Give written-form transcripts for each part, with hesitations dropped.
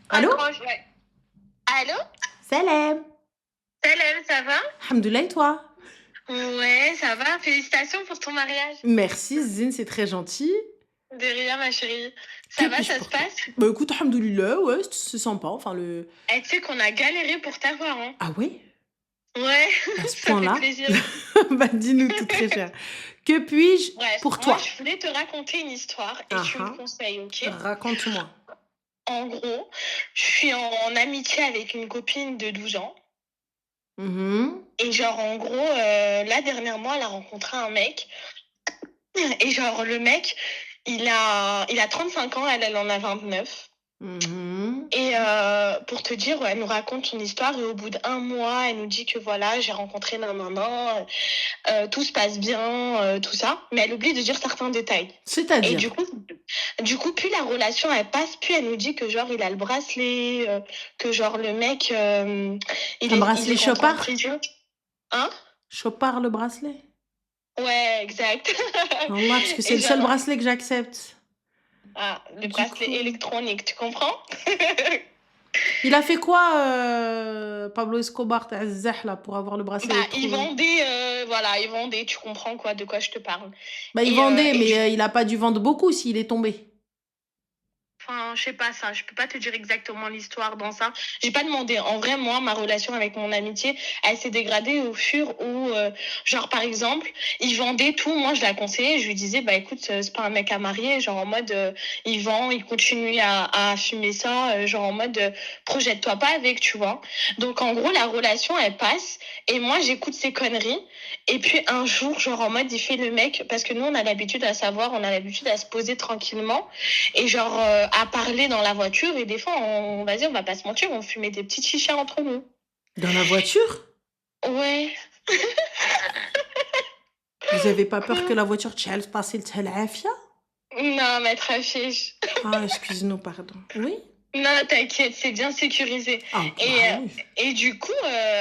Allô? Raccroche, ouais. Allô? Salam. Salam, ça va? Alhamdoulilah, et toi? Ouais, ça va. Félicitations pour ton mariage. Merci, Zine, c'est très gentil. De rien, ma chérie. Que Ça va, puis-je ça se pour toi? passe? Bah écoute, alhamdoulilah, ouais, c'est sympa. Enfin, le. Eh, tu sais qu'on a galéré pour t'avoir, hein? Ah ouais? Ouais, À ce ça fait point-là? plaisir. Bah dis-nous tout très cher. Que puis-je Bref, pour moi, toi? je voulais te raconter une histoire et Ah tu me ah, conseilles, ok? raconte-moi. En gros, je suis en amitié avec une copine de 12 ans. Mhm. Et genre, en gros, là, dernièrement, elle a rencontré un mec. Et genre, le mec, il a 35 ans, elle en a 29. Mhm. Et pour te dire, elle nous raconte son histoire et au bout d'un mois, elle nous dit que voilà, j'ai rencontré maman, tout se passe bien, tout ça. Mais elle oublie de dire certains détails. Et C'est-à-dire? plus la relation elle passe, plus elle nous dit que genre il a le bracelet, que genre le mec, Un il bracelet est rentré en chopard? prison. Hein? Chopard le bracelet? Ouais, exact. Allah, parce que c'est Et le seul genre, bracelet que j'accepte. le Du bracelet coup. électronique, tu comprends? Il a fait quoi, Pablo Escobar, Zah, là, pour avoir le bracelet Bah, il électronique? vendait, voilà, il vendait, tu comprends quoi, de quoi je te parle. Bah, il Et, vendait, et mais du il a pas dû vendre beaucoup s'il est tombé. Enfin, je sais pas ça, je peux pas te dire exactement l'histoire dans ça. J'ai pas demandé. En vrai, moi, ma relation avec mon amitié, elle s'est dégradée au fur où, genre par exemple, il vendait tout. Moi, je l'ai conseillé. Je lui disais, bah écoute, c'est pas un mec à marier. Genre en mode, il vend, il continue à fumer ça. Genre en mode, projette-toi pas avec, tu vois. Donc en gros, la relation, elle passe. Et moi, j'écoute ses conneries. Et puis un jour, genre en mode, il fait le mec, parce que nous, on a l'habitude à savoir, on a l'habitude à se poser tranquillement et genre à parler dans la voiture et des fois vas-y on va pas se mentir on fumait des petites chichas entre nous. Dans la voiture? Ouais. Vous avez pas peur que Quoi? la voiture tchèle passer le afia? Non mais très fiche. Ah, excuse-nous, pardon. Oui? Non, t'inquiète, c'est bien sécurisé. Ah, Et, bah oui. du coup,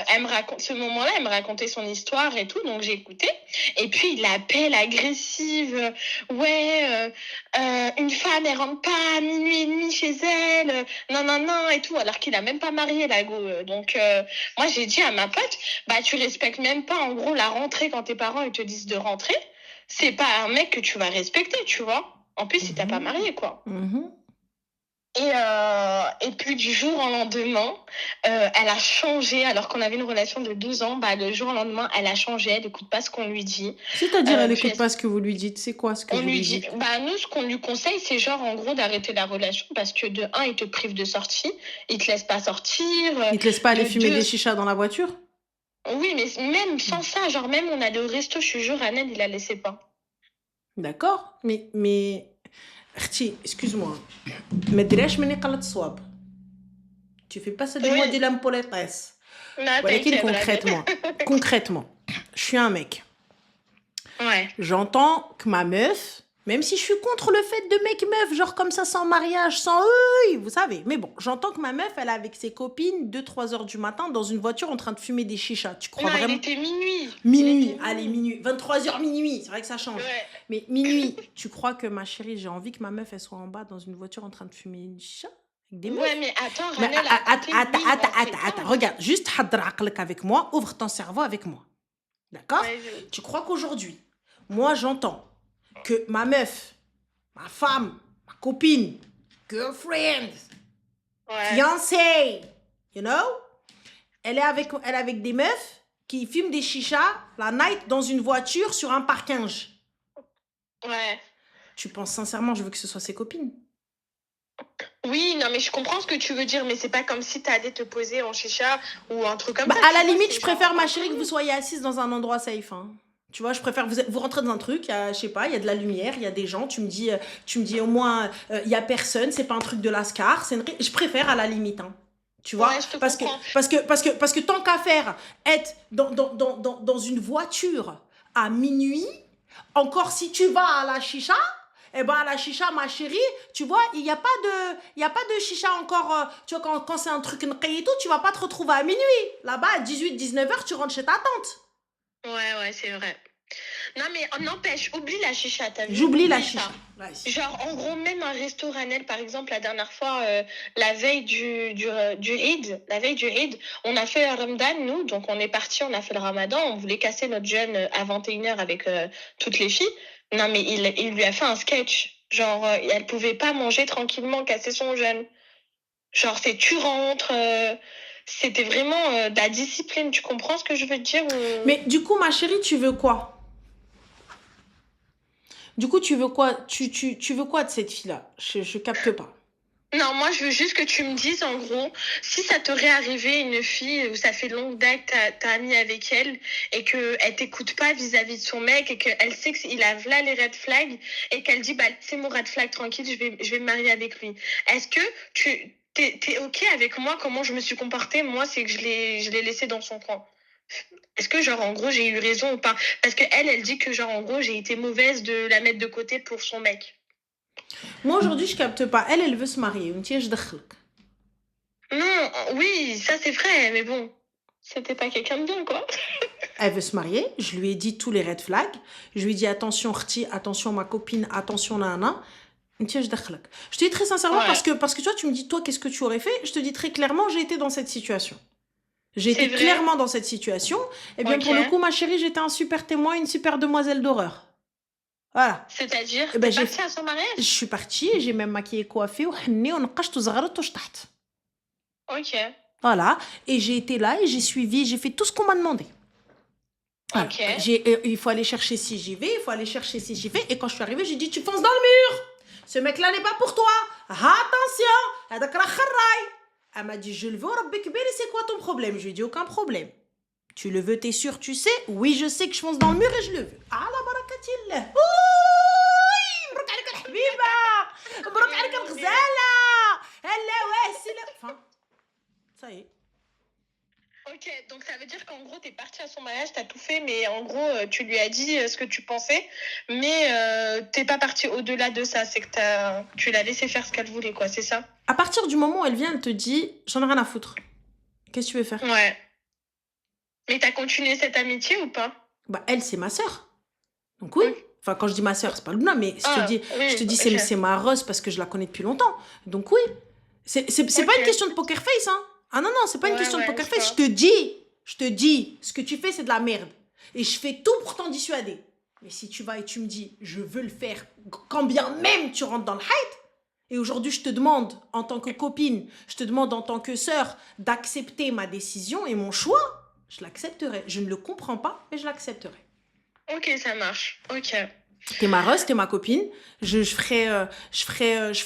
elle me raconte, ce moment-là, elle me racontait son histoire et tout, donc j'ai écouté. Et puis, il appelle agressive. Ouais, une femme, elle rentre pas à minuit et demi chez elle. Non, non, non, et tout, alors qu'il a même pas marié, la go. Donc, moi, j'ai dit à ma pote, bah, tu respectes même pas, en gros, la rentrée quand tes parents, ils te disent de rentrer. C'est pas un mec que tu vas respecter, tu vois. En plus, si t'as pas Mhm. marié, quoi. Mhm. Et puis du jour au lendemain, elle a changé, alors qu'on avait une relation de 12 ans, bah, le jour au lendemain, elle a changé, elle n'écoute pas ce qu'on lui dit. C'est-à-dire, elle Puis écoute pas ce que vous lui dites. C'est quoi ce que on vous lui lui dit, dites? bah nous, ce qu'on lui conseille, c'est genre en gros d'arrêter la relation parce que de un, il te prive de sortie, il te laisse pas sortir, Il te laisse pas aller de fumer deux, des chichas dans la voiture? oui, mais même sans Hmm. ça, genre même on allait au resto, je te jure, Annelle, il la laissait pas. D'accord, mais اختي excuse-moi, ما ديريهاش مني قلة الصواب. Tu fais pas ça du moi Oui, de l'impolitesse. non, ولكن t'inquiète, vas-y. concrètement, je suis un mec. Ouais. J'entends que ma meuf, même si je suis contre le fait de mec-meuf, genre comme ça, sans mariage, sans... Oui, vous savez. Mais bon, j'entends que ma meuf, elle est avec ses copines 2-3 heures du matin dans une voiture en train de fumer des chichas. Tu crois Non, il vraiment... était minuit. Il était Minuit, allez, minuit. minuit. 23 heures minuit, c'est vrai que ça change. Ouais. Mais minuit, tu crois que ma chérie, j'ai envie que ma meuf, elle soit en bas dans une voiture en train de fumer une chicha avec des Ouais, meufs? mais attends, Mais Ranel, à côté, lui, il en fait pas, attends, hein. regarde, juste hadra aqlek avec moi, ouvre ton cerveau avec moi. D'accord? Vas-y. Tu crois qu'aujourd'hui, moi, j'entends que ma meuf, ma femme, ma copine, girlfriend, Ouais. fiancée, you know, elle est avec des meufs qui fument des chichas la night dans une voiture sur un parking. Ouais. Tu penses sincèrement, je veux que ce soit ses copines? Oui, non, mais je comprends ce que tu veux dire, mais c'est pas comme si t'allais te poser en chicha ou un truc comme Bah, ça, à tu la vois, limite, c'est je genre préfère, ma entre chérie, que vous nous. soyez assise dans un endroit safe, hein. Tu vois, je préfère, vous rentrez dans un truc, je sais pas, il y a de la lumière, il y a des gens, tu me dis au moins, il y a personne, c'est pas un truc de lascar, je préfère à la limite, hein. Tu vois, Ouais, je te comprends. parce que tant qu'à faire, être dans une voiture à minuit, encore si tu vas à la chicha, eh ben à la chicha, ma chérie, tu vois, il y a pas de chicha encore, tu vois, quand c'est un truc nqi et tout, tu vas pas te retrouver à minuit. Là-bas, à 18-19 heures, tu rentres chez ta tante. Ouais, ouais, c'est vrai. Non, mais n'empêche, oublie la chicha, t'as vu? J'oublie la Oublie chicha. ça. Ouais. Genre, en gros, même un resto Ranel, par exemple, la dernière fois, la veille du Eid, on a fait le Ramadan, nous, donc on est parti, on a fait le Ramadan, on voulait casser notre jeûne à 21h avec toutes les filles. Non, mais il lui a fait un sketch. Genre, elle pouvait pas manger tranquillement, casser son jeûne. Genre, c'est tu rentres. C'était vraiment de la discipline. Tu comprends ce que je veux te dire Mais du coup, ma chérie, tu veux quoi? Du coup, tu veux quoi? Tu veux quoi de cette fille-là? Je capte pas. Non, moi, je veux juste que tu me dises, en gros, si ça t'aurait arrivé une fille où ça fait longue date que t'as ami avec elle et qu'elle t'écoute pas vis-à-vis de son mec et qu'elle sait qu'il a là les red flags et qu'elle dit, bah, c'est mon red flag, tranquille, je vais me marier avec lui. Est-ce que t'es OK avec moi, comment je me suis comportée? Moi, c'est que je l'ai laissé dans son coin. Est-ce que, genre, en gros, j'ai eu raison ou pas? Parce que elle dit que, genre, en gros, j'ai été mauvaise de la mettre de côté pour son mec. Moi, aujourd'hui, je capte pas. Elle veut se marier. Non, oui, ça c'est vrai, mais bon, c'était pas quelqu'un de bien, quoi. Elle veut se marier. Je lui ai dit tous les red flags. Je lui ai dit attention, Rti, attention, ma copine, attention, nana. Je te dis très sincèrement Ouais. parce que toi, tu me dis, toi, qu'est-ce que tu aurais fait? Je te dis très clairement, j'ai été dans cette situation. J'ai C'est été vrai? clairement dans cette situation. Et bien, Ok. pour le coup, ma chérie, j'étais un super témoin, une super demoiselle d'horreur. Voilà. C'est-à-dire, Eh ben, t'es partie à son je mariage? suis partie, j'ai même maquillé, coiffé, Ok, voilà. Et j'ai été là et j'ai suivi, j'ai fait tout ce qu'on m'a demandé. Voilà. ok. Il faut aller chercher si j'y vais, il faut aller chercher si j'y vais. Et quand je suis arrivée, j'ai dit, tu fonces dans le mur. Ce mec-là n'est pas pour toi. Attention. Elle m'a dit, je le veux, Rabbi Kbir, et c'est quoi ton problème? Je lui ai dit, aucun problème. Tu le veux, t'es sûr, tu sais? Oui, je sais que je fonce dans le mur et je le veux. Ah la barakatillah. Ouh, مبروك عليك الحبيبة. مبروك عليك الغزالة. هلا واسلة. Enfin, ça y est. Ok, donc ça veut dire qu'en gros, t'es partie à son mariage, t'as tout fait, mais en gros, tu lui as dit ce que tu pensais, mais t'es pas partie au-delà de ça, c'est que tu l'as laissé faire ce qu'elle voulait, quoi, c'est ça? À partir du moment où elle vient, elle te dit, j'en ai rien à foutre. Qu'est-ce que tu veux faire? Ouais. Mais t'as continué cette amitié ou pas? Bah, elle, c'est ma sœur. Donc oui. Enfin, quand je dis ma sœur, c'est pas Luna, mais Oui, je te dis ok. c'est ma Rose parce que je la connais depuis longtemps. Donc oui. C'est pas Ok. une question de poker face, hein. Ah non, non, c'est pas une Ouais, question de ouais, poker je face. vois. Je te dis, ce que tu fais, c'est de la merde. Et je fais tout pour t'en dissuader. Mais si tu vas et tu me dis, je veux le faire, quand bien même tu rentres dans le hate, et aujourd'hui je te demande, en tant que copine, je te demande en tant que sœur, d'accepter ma décision et mon choix, je l'accepterai. Je ne le comprends pas, mais je l'accepterai. Ok, ça marche. Ok. T'es ma Rose, t'es ma copine. Je ferai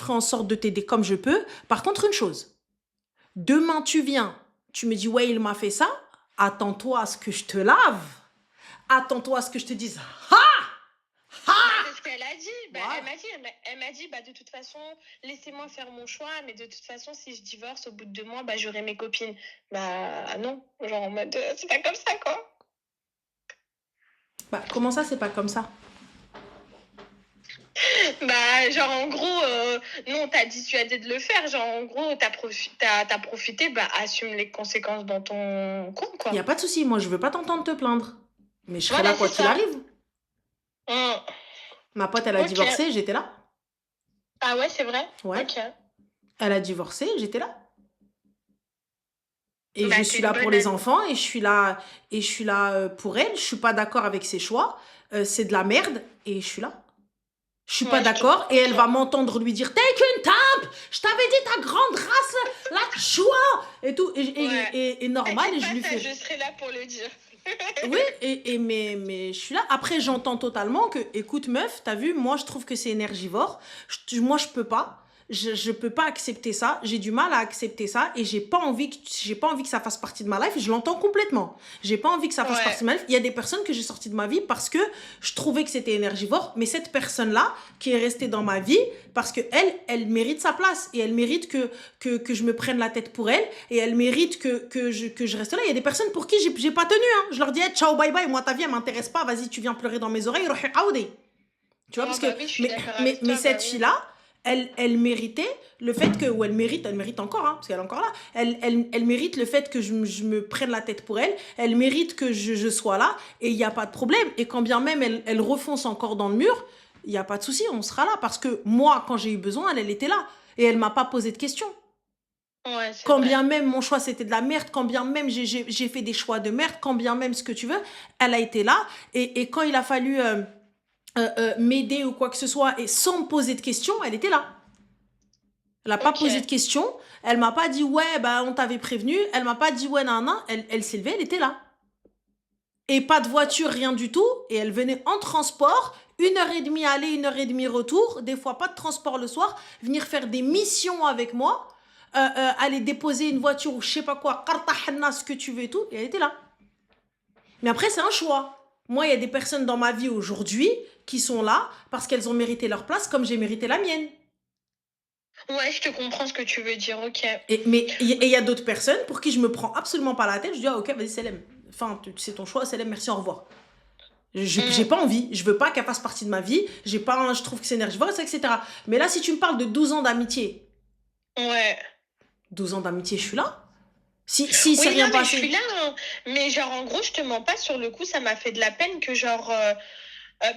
en sorte de t'aider comme je peux. Par contre, une chose. Demain, tu viens. Tu me dis, ouais, il m'a fait ça. Attends-toi à ce que je te lave. Attends-toi à ce que je te dise. Ha! Ha! C'est ce qu'elle a dit. Bah, Voilà. elle m'a dit, bah, de toute façon, laissez-moi faire mon choix, mais de toute façon, si je divorce au bout de 2 mois, bah, j'aurai mes copines. Bah, non. Genre en mode, c'est pas comme ça, quoi. Bah, comment ça, c'est pas comme ça? Bah, genre, en gros, non, t'as dissuadé de le faire. Genre, en gros, t'as profité, bah, assume les conséquences dans ton coin, quoi. Il n'y a pas de souci. Moi, je veux pas t'entendre te plaindre. Mais je serai Voilà, là quoi c'est qu'il ça. arrive. Ma pote, elle a Ok. divorcé, j'étais là. Ah ouais, c'est vrai? Ouais. Ok. Elle a divorcé, j'étais là. Et Bah, je t'es suis une là bonne pour les amie. enfants et je suis là pour elle. Je suis pas d'accord avec ses choix. C'est de la merde et je suis là. Je suis pas Ouais, je te d'accord et elle comprends. va m'entendre lui dire t'es qu'une tape. Je t'avais dit ta grande race, la choix et tout Ouais. et normal et T'inquiète je pas, lui ça, fais je serai là pour le dire. oui mais je suis là. Après j'entends totalement que écoute meuf, t'as vu, moi je trouve que c'est énergivore. Moi je peux pas. Je peux pas accepter ça, j'ai du mal à accepter ça et j'ai pas envie que ça fasse partie de ma life et je l'entends complètement. J'ai pas envie que ça fasse Ouais. partie de ma life. Il y a des personnes que j'ai sorties de ma vie parce que je trouvais que c'était énergivore, mais cette personne-là qui est restée dans ma vie parce que elle mérite sa place et elle mérite que je me prenne la tête pour elle et elle mérite que je reste là. Il y a des personnes pour qui j'ai pas tenu, hein. Je leur dis hey, ciao bye bye, moi ta vie elle m'intéresse pas, vas-y tu viens pleurer dans mes oreilles, روحي عاودي. Tu vois, Oh, parce bah que oui, je suis d'accord avec mais toi, cette bah oui. fille-là, elle méritait le fait que, ou elle mérite encore, hein, parce qu'elle est encore là, elle mérite le fait que je me prenne la tête pour elle, elle mérite que je sois là, et il n'y a pas de problème. Et quand bien même elle refonce encore dans le mur, il n'y a pas de souci, on sera là, parce que moi, quand j'ai eu besoin, elle était là, et elle m'a pas posé de questions. Ouais, c'est Quand vrai. bien même mon choix c'était de la merde, quand bien même j'ai fait des choix de merde, quand bien même ce que tu veux, elle a été là, et quand il a fallu m'aider ou quoi que ce soit, et sans me poser de questions, elle était là. Elle n'a pas Ok. posé de questions. Elle m'a pas dit, ouais, bah, on t'avait prévenu. Elle m'a pas dit, ouais, nan, nan. Elle s'est levée, elle était là. Et pas de voiture, rien du tout. Et elle venait en transport, 1h30 aller, 1h30 retour. Des fois, pas de transport le soir. Venir faire des missions avec moi. Aller déposer une voiture ou je sais pas quoi. Qartahna, ce que tu veux et tout. Et elle était là. Mais après, c'est un choix. Moi, il y a des personnes dans ma vie aujourd'hui qui sont là parce qu'elles ont mérité leur place comme j'ai mérité la mienne. Ouais, je te comprends ce que tu veux dire, ok. Mais il y a d'autres personnes pour qui je me prends absolument pas la tête. Je dis, ah, ok, vas-y, Selem. Enfin, c'est ton choix, Selem, merci, au revoir. J'ai pas envie, je veux pas qu'elle fasse partie de ma vie, je trouve que c'est énergivore, etc. Mais là, si tu me parles de 12 ans d'amitié, Ouais. 12 ans d'amitié, je suis là. Si c'est Oui, rien non, mais je passé. suis là, hein. Mais genre, en gros, je te mens pas, sur le coup, ça m'a fait de la peine que genre...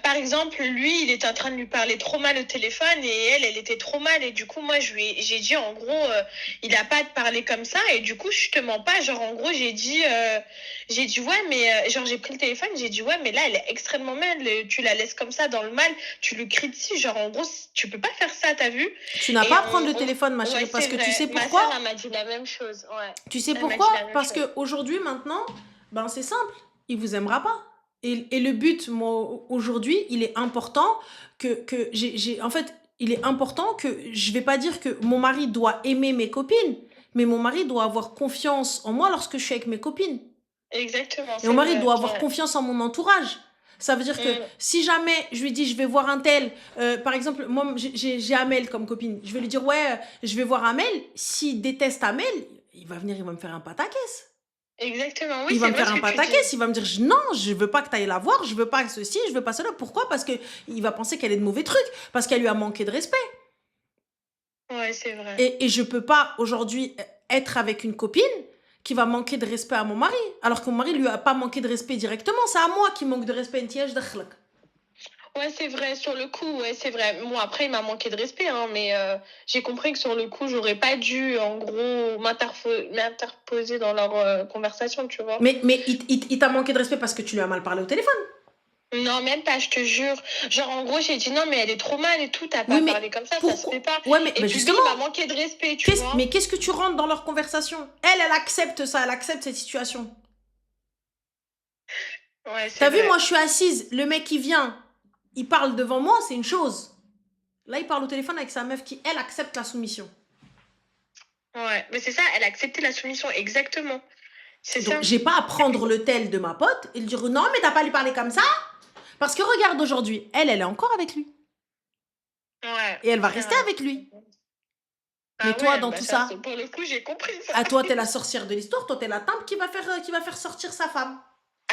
par exemple, lui, il était en train de lui parler trop mal au téléphone et elle était trop mal. Et du coup, moi, j'ai dit, en gros, il a pas à te parler comme ça. Et du coup, je te mens pas. Genre, en gros, j'ai dit, ouais, mais genre, j'ai pris le téléphone, j'ai dit, ouais, mais là, elle est extrêmement mal. Tu la laisses comme ça dans le mal, tu lui cries dessus. Genre, en gros, tu peux pas faire ça, t'as vu? Tu n'as Et pas à prendre le téléphone, ma chérie, ouais, parce c'est que tu vrai. sais Ma pourquoi? sœur, elle m'a dit la même chose. Ouais. Tu sais Elle m'a pourquoi? dit la même Parce chose. qu'aujourd'hui, maintenant, ben c'est simple, il vous aimera pas. Et le but, moi, aujourd'hui, il est important que en fait, il est important que, je vais pas dire que mon mari doit aimer mes copines, mais mon mari doit avoir confiance en moi lorsque je suis avec mes copines. Exactement, Et mon c'est mari vrai. doit avoir Ouais. confiance en mon entourage. Ça veut dire que si jamais je lui dis je vais voir un tel, par exemple, moi j'ai Amel comme copine, je vais lui dire ouais, je vais voir Amel. S'il déteste Amel, il va venir, il va me faire un pataquès. Exactement, oui, Il va c'est me vrai faire ce un que tu dis. pataquès, il va me dire non, je veux pas que tu ailles la voir, je veux pas ceci, je veux pas cela. Pourquoi? Parce que il va penser qu'elle est de mauvais trucs, parce qu'elle lui a manqué de respect. Ouais, c'est vrai. Et je peux pas aujourd'hui être avec une copine qui va manquer de respect à mon mari, alors que mon mari lui a pas manqué de respect directement, c'est à moi qui manque de respect. Ouais, c'est vrai, sur le coup, ouais, c'est vrai. Bon, après, il m'a manqué de respect, hein, mais j'ai compris que sur le coup, j'aurais pas dû, en gros, m'interposer dans leur conversation, tu vois. Mais il t'a manqué de respect parce que tu lui as mal parlé au téléphone. Non, même pas, je te jure. Genre, en gros, j'ai dit non, mais elle est trop mal et tout, t'as pas Oui, mais parlé comme ça se fait pas. Ouais, mais Et bah puis lui, justement, il m'a manqué de respect, tu vois. mais qu'est-ce que tu rentres dans leur conversation? Elle accepte ça, elle accepte cette situation. Ouais, c'est T'as vu, vrai. moi je suis assise, le mec qui vient, il parle devant moi, c'est une chose. Là, il parle au téléphone avec sa meuf qui, elle, accepte la soumission. Ouais, mais c'est ça, elle a accepté la soumission, exactement. C'est Donc, ça. j'ai pas à prendre le tel de ma pote et lui dire non, mais t'as pas lui parler comme ça. Parce que regarde aujourd'hui, elle est encore avec lui. Ouais. Et elle va rester avec lui. Mais toi, dans tout ça, pour le coup, j'ai compris ça. à toi, t'es la sorcière de l'histoire, toi, t'es la tante qui va faire sortir sa femme.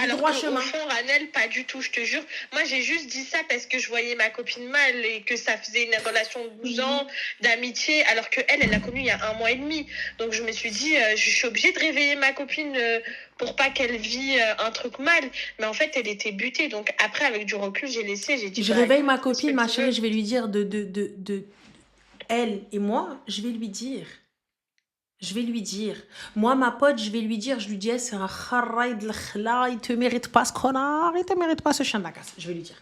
Alors droit qu'au chemin. fond, Ranel, pas du tout, je te jure. Moi, j'ai juste dit ça parce que je voyais ma copine mal et que ça faisait une relation de 12 ans d'amitié, alors elle l'a connue il y a 1 mois et demi. Donc, je me suis dit, je suis obligée de réveiller ma copine pour pas qu'elle vit un truc mal. Mais en fait, elle était butée. Donc, après, avec du recul, j'ai dit... Je réveille ma copine, ma chérie, je vais lui dire de elle et moi, je vais lui dire. Moi, ma pote, je lui dis, c'est un kharraï de l'khla, il te mérite pas ce connard, il te mérite pas ce chien de la casse. Je vais lui dire.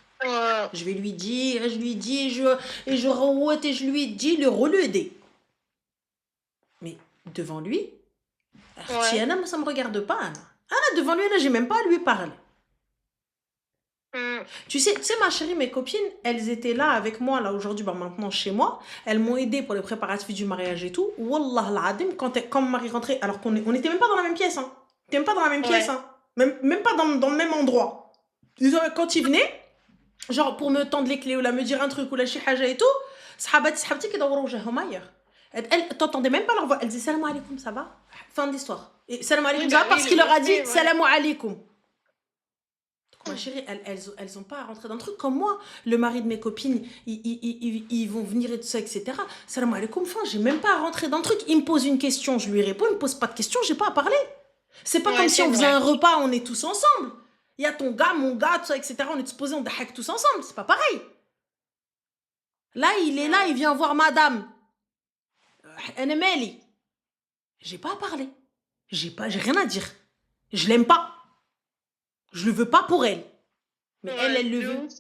Je vais lui dire, et je lui dis, et je reroute, et je lui dis, le relaider. Mais devant lui, Anna, ça me regarde pas, Anna. Anna, devant lui, là, j'ai même pas à lui parler. Tu sais, ma chérie, mes copines, elles étaient là avec moi, là, aujourd'hui, bah, maintenant, chez moi. Elles m'ont aidé pour les préparatifs du mariage et tout. Wallah l'adem, quand mon mari rentrait, alors qu'on n'était même pas dans la même pièce, hein. T'es même pas dans la même pièce, hein. Même pas dans le même endroit. Quand ils venaient, genre, pour me tendre les clés ou là, me dire un truc ou là, chez Haja et tout, sahabati qui dawarou wajhahum ailleurs. Elles t'entendaient même pas leur voix. Elles disaient salam alaikum, ça va? Fin de l'histoire. Et salam alaikum, ça va parce qu'il leur a dit salam alaikum. Ma chérie, elles ont pas à rentrer dans le truc. Comme moi, le mari de mes copines, ils vont venir et tout ça, etc. Salam alaikum, enfin, j'ai même pas à rentrer dans le truc. Il me pose une question, je lui réponds. Il me pose pas de question, j'ai pas à parler. C'est pas Ouais, comme si c'est on faisait vrai. un repas, on est tous ensemble. Il y a ton gars, mon gars, tout ça, etc. On est supposés, on hack tous ensemble. C'est pas pareil. Là, il est là, il vient voir madame. Enemeli. J'ai pas à parler. J'ai rien à dire. Je l'aime pas. Je le veux pas pour elle. Mais Ouais, elle le de veut. ouf.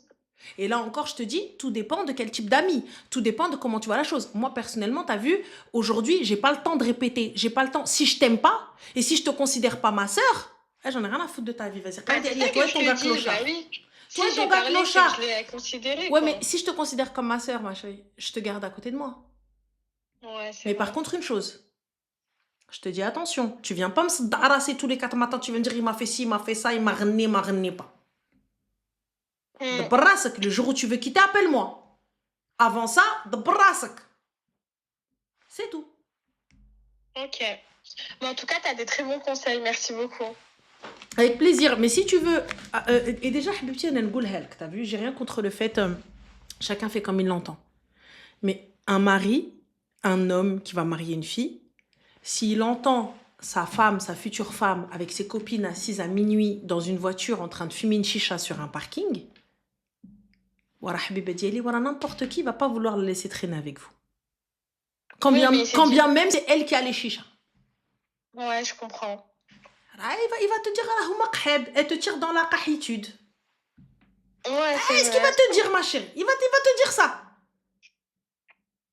Et là encore, je te dis, tout dépend de quel type d'amis. Tout dépend de comment tu vois la chose. Moi, personnellement, t'as vu, aujourd'hui, j'ai pas le temps de répéter. J'ai pas le temps. Si je t'aime pas, et si je te considère pas ma sœur, j'en ai rien à foutre de ta vie. Vas-y, Bah, c'est ça toi que et je ton te gars dis, bah clochard. oui. Toi Si et j'ai ton gars parlé, c'est que clochard. je l'ai considéré, Ouais, quoi. mais si je te considère comme ma sœur, ma chérie, je te garde à côté de moi. Ouais, c'est Mais par vrai. contre, une chose, je te dis attention, tu viens pas me harasser tous les 4 matins, tu viens me dire il m'a fait ci, il m'a fait ça, il m'a renié pas. De Hmm. brasek, le jour où tu veux quitter, appelle-moi. Avant ça, de brasek. C'est tout. Ok. Mais en tout cas, t'as des très bons conseils. Merci beaucoup. Avec plaisir. Mais si tu veux. Et déjà, Habibti, أنا نقولها لك, t'as vu, j'ai rien contre le fait. Chacun fait comme il l'entend. Mais un mari, un homme qui va marier une fille, s'il entend sa femme, sa future femme, avec ses copines assises à minuit dans une voiture en train de fumer une chicha sur un parking, Wara Habiba Diali, Wara n'importe qui va pas vouloir le laisser traîner avec vous. Quand Oui, bien, mais c'est quand bien même c'est elle qui a les chichas. Ouais, je comprends. Ah, il va te dire, ah, huma qheb, elle te tire dans la qahitude. Ouais, c'est Qu'est-ce qu'il va vrai. te dire, ma chérie? Il va te dire ça.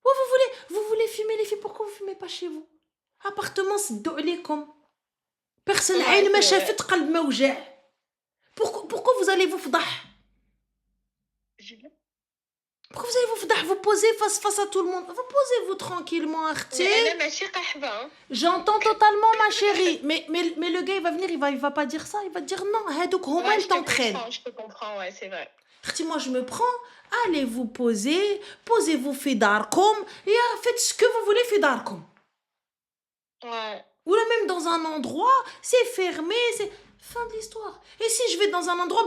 Oh, vous voulez fumer les filles, pourquoi vous fumez pas chez vous? Appartement, c'est comme personne Ouais, عين ما c'est vrai. شافت قلب ما وجع. Pourquoi vous allez vous fdah? Pourquoi vous allez vous fdah? Vous posez face à tout le monde. Vous posez-vous tranquillement, Mais Arti. elle m'a dit qahba, hein. J'entends totalement, ma chérie. Mais le gars, il va venir, il va pas dire ça. Il va dire non, hadouk homa, Ouais, il t'entraîne. je te comprends, ouais, c'est vrai. Arti, moi, je me prends. Allez vous poser. Posez-vous fi darkom. Et faites ce que vous voulez fi darkom. Ouais. Ou là même dans un endroit, c'est fermé, c'est... Fin de l'histoire. Et si je vais dans un endroit,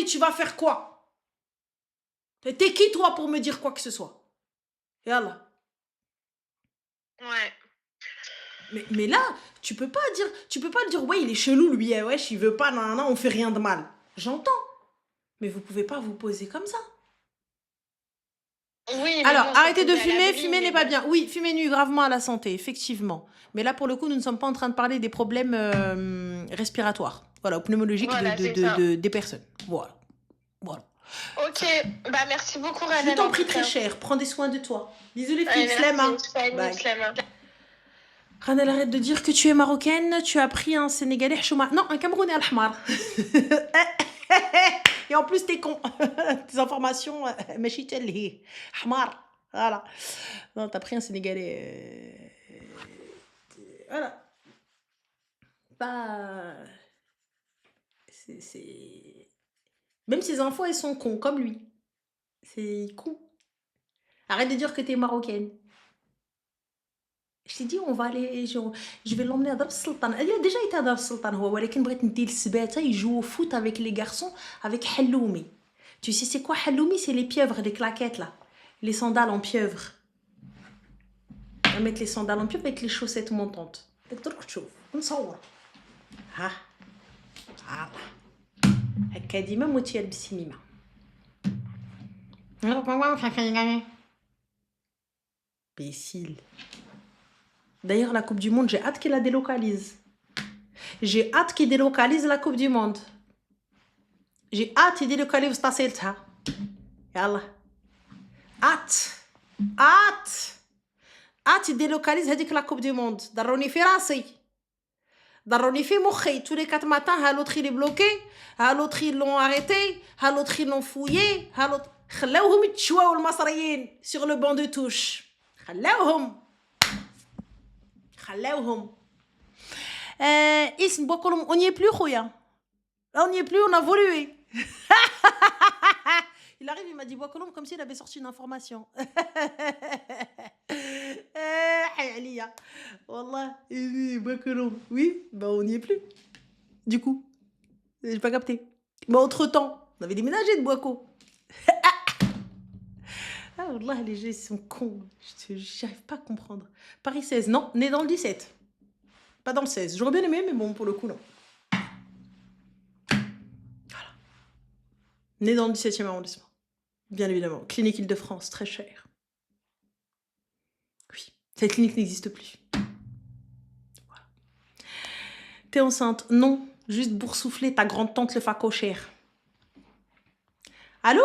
tu vas faire quoi? T'es qui toi pour me dire quoi que ce soit? Yallah. Ouais. Mais là, tu peux pas le dire, ouais, il est chelou lui, wesh, il veut pas, non, on fait rien de mal. J'entends. Mais vous pouvez pas vous poser comme ça. Oui, mais Alors, bon, arrêtez de à fumer, l'abri, fumer mais n'est pas bon. bien. Oui, fumer nuit gravement à la santé, effectivement. Mais là, pour le coup, nous ne sommes pas en train de parler des problèmes respiratoires. Voilà, ou pneumologiques Voilà, c'est ça. des personnes. Voilà. Ok, bah merci beaucoup, Je Ranan, t'en en prie tout très cas. cher. Prends des soins de toi. Bisous les filles, Ouais, slema. merci. Salut, Bye. Slema. Ranel, arrête de dire que tu es marocaine. Tu as pris un Sénégalais chouma. Non, un Camerounais al-Hmar. Et en plus, t'es con. Tes informations, machitelli. Hmar. Voilà. Non, t'as pris un Sénégalais. Voilà. Pas. C'est. Même ses infos, elles sont cons, comme lui. C'est con. Arrête de dire que t'es marocaine. Je t'ai dit, on va aller. Je vais l'emmener à Dar Sultan. Il a déjà été à Dar Sultan, هو, ولكن بغيت نديه للسباتة, il joue au foot avec les garçons, avec Halloumi. Tu sais, c'est quoi Halloumi? C'est les pieuvres, les claquettes, là. Les sandales en pieuvre. On va mettre les sandales en pieuvre avec les chaussettes montantes. تقدر تشوف نصور. ها. فوالا. هكا ديما موتي يلبسي ميمة. Imbécile. D'ailleurs, la Coupe du Monde, j'ai hâte qu'il la délocalise. J'ai hâte qu'il délocalise la Coupe du Monde. J'ai hâte qu'il délocalise Tasselta. Yallah. Hâte. Hâte qu'il délocalise la Coupe du Monde. Daroni fi rasi. Daroni fi mokhi. Tous les 4 matins, l'autre il est bloqué. L'autre ils l'ont arrêté. L'autre ils l'ont fouillé. خلاوهم يتشواو المصريين sur le banc de touche. خلاوهم. اسم بوكلهم on n'y est plus خويا. Là on n'y est plus, on a évolué. Il arrive, il m'a dit Boakolom comme s'il avait sorti une information. Hayalia. Wallah, Boakolom. Oui, bah on n'y est plus. Du coup, j'ai pas capté. Mais entre-temps, on avait déménagé de Boaco. Ah, Allah, les gens, ils sont cons. J'arrive pas à comprendre. Paris 16, non, né dans le 17. Pas dans le 16. J'aurais bien aimé, mais bon, pour le coup, non. Voilà. Né dans le 17e arrondissement. Bien évidemment. Clinique Île-de-France, très cher. Oui, cette clinique n'existe plus. Voilà. T'es enceinte? Non, juste boursoufler ta grande-tante le facochère. Allô?